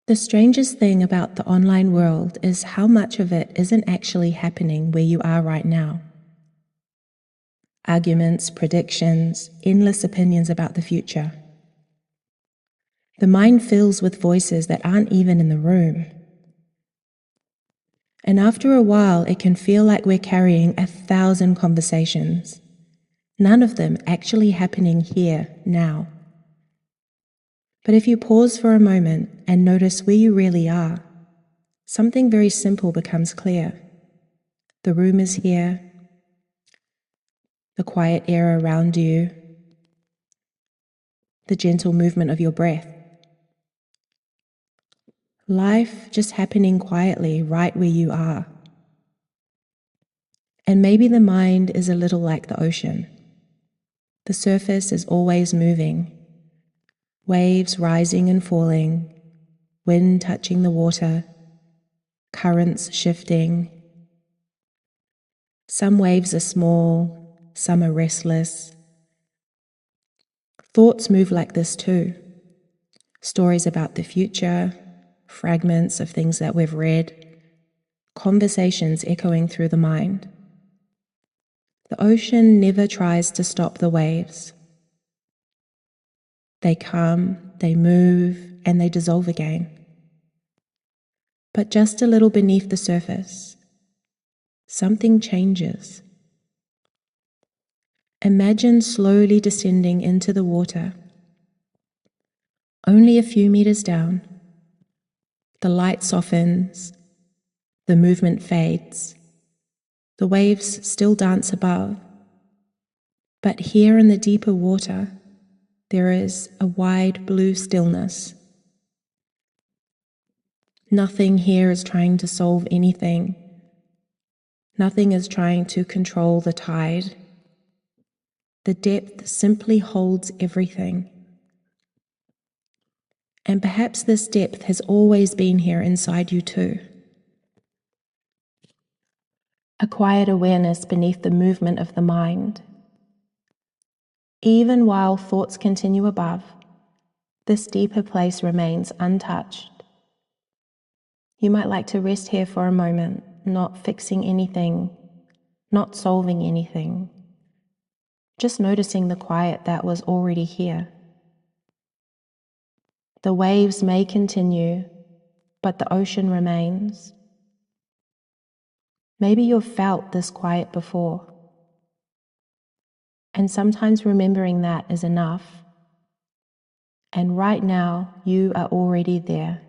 The strangest thing about the online world is how much of it isn't actually happening where you are right now. Arguments, predictions, endless opinions about the future. The mind fills with voices that aren't even in the room. And after a while, it can feel like we're carrying 1,000 conversations, none of them actually happening here, now. But if you pause for a moment and notice where you really are, something very simple becomes clear. The room is here, the quiet air around you, the gentle movement of your breath. Life just happening quietly right where you are. And maybe the mind is a little like the ocean. The surface is always moving, waves rising and falling, wind touching the water, currents shifting. Some waves are small, some are restless. Thoughts move like this too. Stories about the future, fragments of things that we've read, conversations echoing through the mind. The ocean never tries to stop the waves. They come, they move, and they dissolve again. But just a little beneath the surface, something changes. Imagine slowly descending into the water. Only a few meters down, the light softens, the movement fades, the waves still dance above. But here in the deeper water, there is a wide blue stillness. Nothing here is trying to solve anything. Nothing is trying to control the tide. The depth simply holds everything. And perhaps this depth has always been here inside you too. A quiet awareness beneath the movement of the mind. Even while thoughts continue above, this deeper place remains untouched. You might like to rest here for a moment, not fixing anything, not solving anything, just noticing the quiet that was already here. The waves may continue, but the ocean remains. Maybe you've felt this quiet before, and sometimes remembering that is enough. And right now, you are already there.